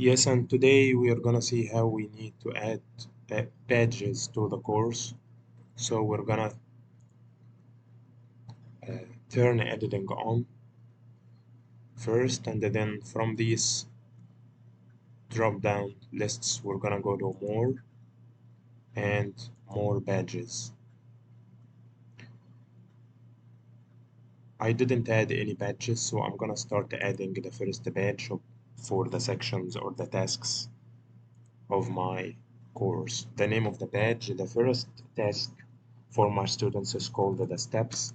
Yes, and today we are gonna see how we need to add badges to the course. So we're gonna turn editing on first, and then from these drop down lists, we're gonna go to more and more badges. I didn't add any badges, so I'm gonna start adding the first badge for the sections or the tasks of my course. The name of the badge, the first task for my students is called the steps.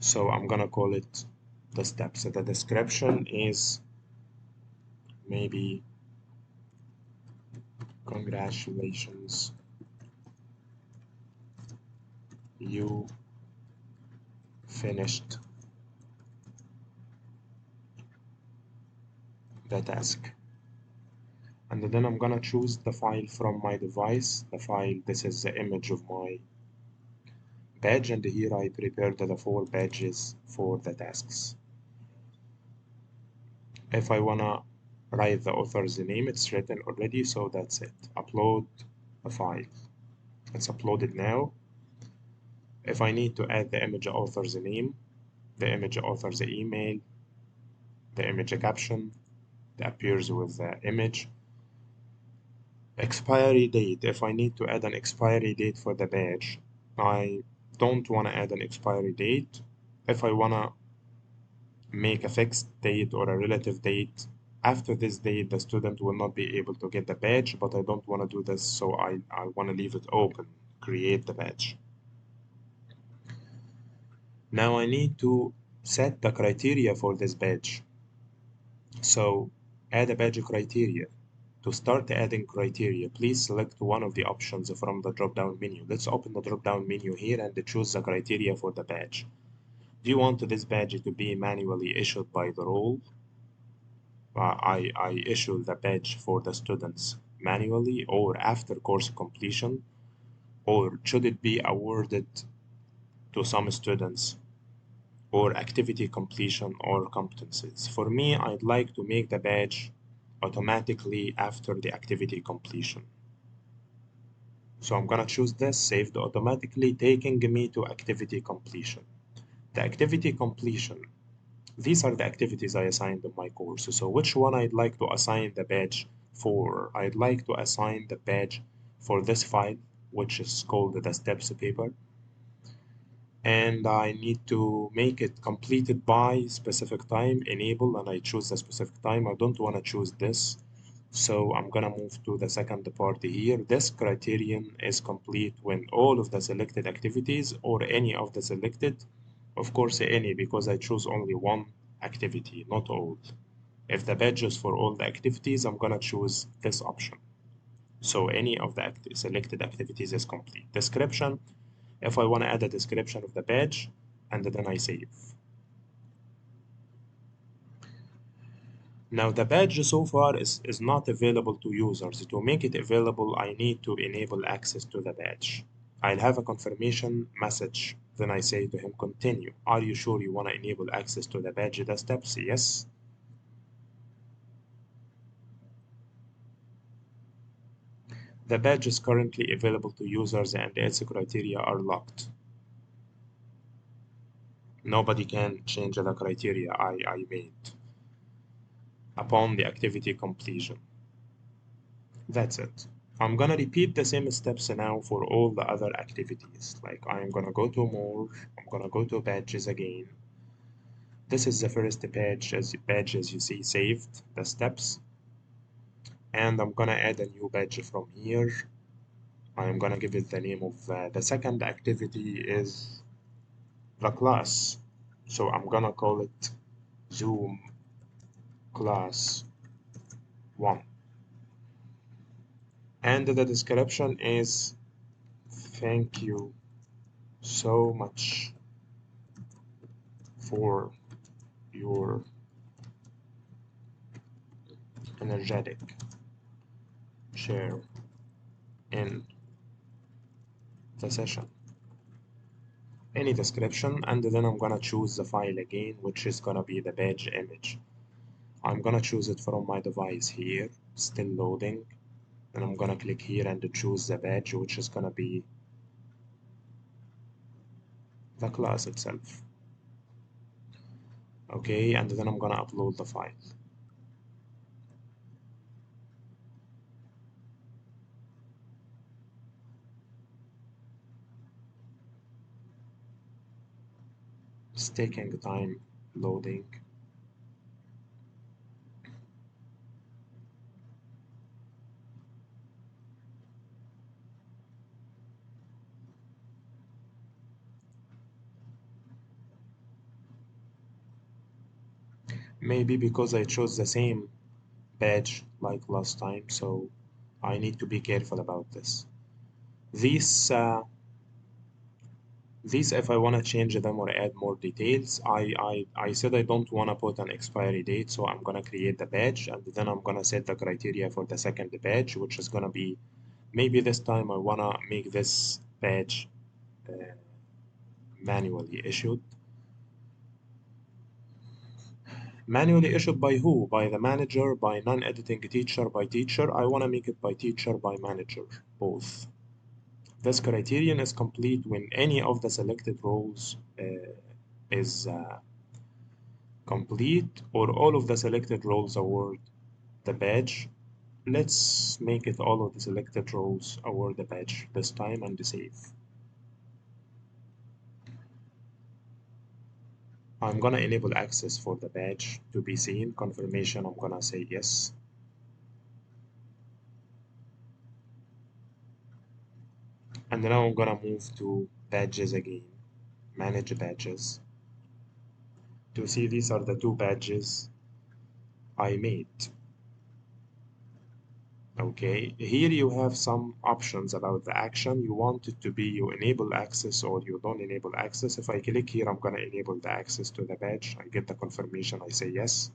So I'm gonna call it the steps. The description is maybe congratulations, you finished the task. And then I'm gonna choose the file from my device. The file, this is the image of my badge, and here I prepared the 4 badges for the tasks. If I wanna write the author's name, it's written already, so that's it. Upload a file. It's uploaded now. If I need to add the image author's name, the image author's email, the image caption that appears with the image, expiry date. If I need to add an expiry date for the badge, I don't want to add an expiry date. If I want to make a fixed date or a relative date, after this date, the student will not be able to get the badge, but I don't want to do this, so I want to leave it open, create the badge. Now I need to set the criteria for this badge. So add a badge criteria. To start adding criteria, please select one of the options from the drop-down menu. Let's open the drop-down menu here and choose the criteria for the badge. Do you want this badge to be manually issued by the role? I issue the badge for the students manually or after course completion, or should it be awarded to some students, or activity completion or competencies? For me, I'd like to make the badge automatically after the activity completion. So I'm gonna choose this, saved automatically, taking me to activity completion. The activity completion, these are the activities I assigned in my course. So which one I'd like to assign the badge for? I'd like to assign the badge for this file, which is called the steps paper. And I need to make it completed by specific time, enable, and I choose a specific time. I don't want to choose this. So I'm gonna move to the second part here. This criterion is complete when all of the selected activities or any of the selected, of course any, because I choose only one activity, not all. If the badge is for all the activities, I'm gonna choose this option. So any of the selected activities is complete. Description, if I want to add a description of the badge, and then I save. Now the badge so far is not available to users. To make it available, I need to enable access to the badge. I'll have a confirmation message. Then I say to him, continue. Are you sure you want to enable access to the badge? The steps, yes. The badge is currently available to users and its criteria are locked. Nobody can change the criteria I made upon the activity completion. That's it. I'm gonna repeat the same steps now for all the other activities. Like I'm gonna go to more, I'm gonna go to badges again. This is the first badge as you see saved, the steps. And I'm gonna add a new badge from here. I'm gonna give it the name of the second activity is the class. So I'm gonna call it Zoom class 1. And the description is thank you so much for your energetic share in the session. any description, and then I'm gonna choose the file again, which is gonna be the badge image. I'm gonna choose it from my device here, still loading, and I'm gonna click here and choose the badge, which is gonna be the class itself. Okay, and then I'm gonna upload the file. It's taking time loading. Maybe because I chose the same badge like last time, so I need to be careful about this. These, if I want to change them or add more details, I said I don't want to put an expiry date, so I'm going to create the badge, and then I'm going to set the criteria for the second badge, which is going to be, maybe this time I want to make this badge uh, manually issued. Manually issued by who? By the manager, by non-editing teacher, by teacher. I want to make it by teacher, by manager, both. This criterion is complete when any of the selected roles is complete, or all of the selected roles award the badge. Let's make it all of the selected roles award the badge this time and save. I'm gonna enable access for the badge to be seen. Confirmation, I'm gonna say yes. And now I'm gonna move to badges again. Manage badges. To see these are the two badges I made. Okay, here you have some options about the action. You want it to be you enable access or you don't enable access. If I click here, I'm gonna enable the access to the badge. I get the confirmation, I say yes.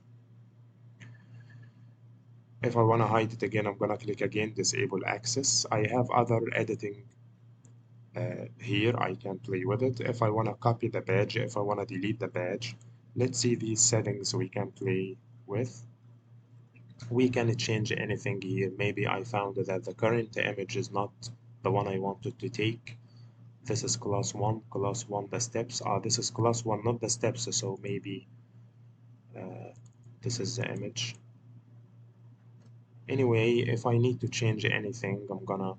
If I wanna hide it again, I'm gonna click again, disable access. I have other editing here, I can play with it. If I wanna copy the badge, if I wanna delete the badge, let's see these settings we can play with. We can change anything here. Maybe I found that the current image is not the one I wanted to take. This is class 1, the steps. This is class 1, not the steps, so maybe this is the image. Anyway, if I need to change anything, I'm gonna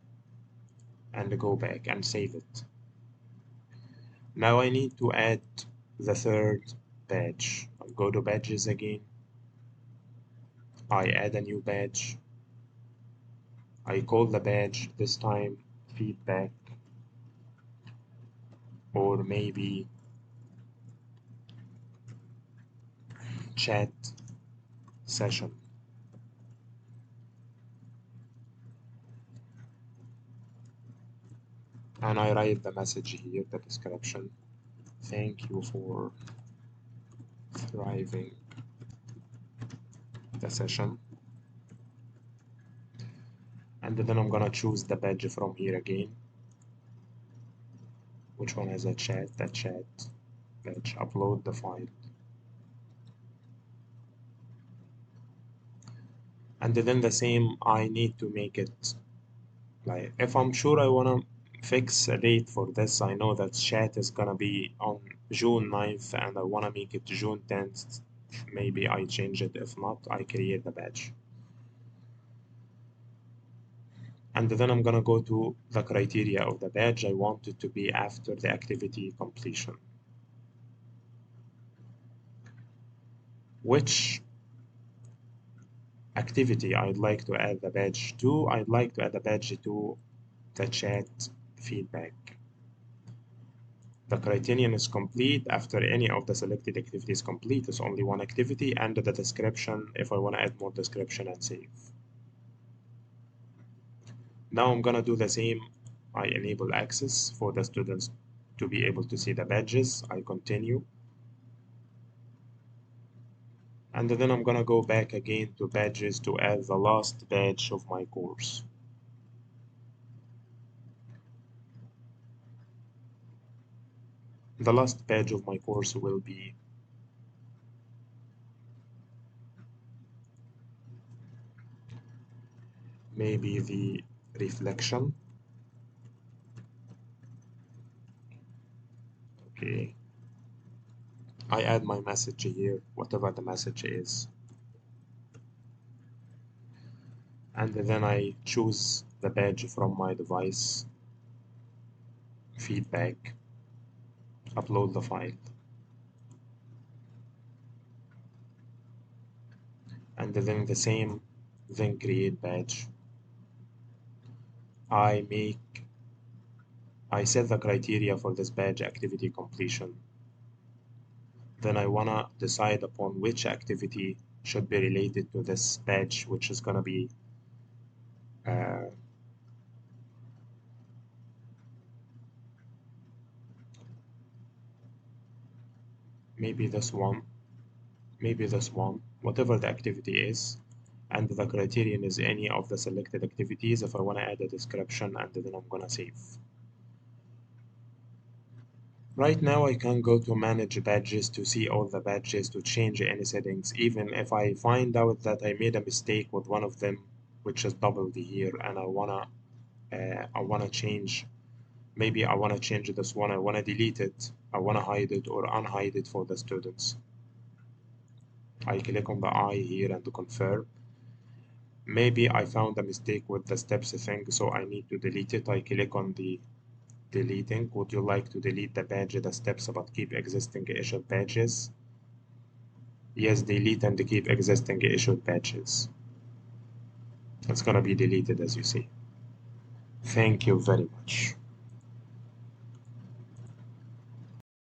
and go back and save it. Now I need to add the third badge. I go to badges again. I add a new badge. I call the badge this time feedback, or maybe chat session. And I write the message here, the description. Thank you for thriving the session. And then I'm gonna choose the badge from here again. Which one has a chat? The chat badge. Upload the file. And then the same, I need to make it like, if I'm sure I wanna fix a date for this, I know that chat is gonna be on June 9th and I wanna make it June 10th. Maybe I change it. If not, I create the badge. And then I'm gonna go to the criteria of the badge. I want it to be after the activity completion. Which activity I'd like to add the badge to? I'd like to add the badge to the chat feedback. The criterion is complete after any of the selected activities complete. It's only one activity, and the description if I want to add more description and save. Now I'm gonna do the same. I enable access for the students to be able to see the badges. I continue. And then I'm gonna go back again to badges to add the last badge of my course. The last page of my course will be maybe the reflection. Okay, I add my message here, whatever the message is, and then I choose the badge from my device, feedback, upload the file, and then the same, then create badge. I set the criteria for this badge activity completion. Then I wanna decide upon which activity should be related to this badge, which is gonna be uh, maybe this one, whatever the activity is, and the criterion is any of the selected activities. If I wanna add a description, and then I'm gonna save. Right now I can go to manage badges to see all the badges, to change any settings, even if I find out that I made a mistake with one of them, which is double D here, and I wanna change. Maybe I wanna change this one, I wanna delete it, I wanna hide it or unhide it for the students. I click on the I here and to confirm. Maybe I found a mistake with the steps thing, so I need to delete it. I click on the deleting. Would you like to delete the badge, the steps, but keep existing issued badges? Yes, delete and keep existing issued badges. It's gonna be deleted as you see. Thank you very much.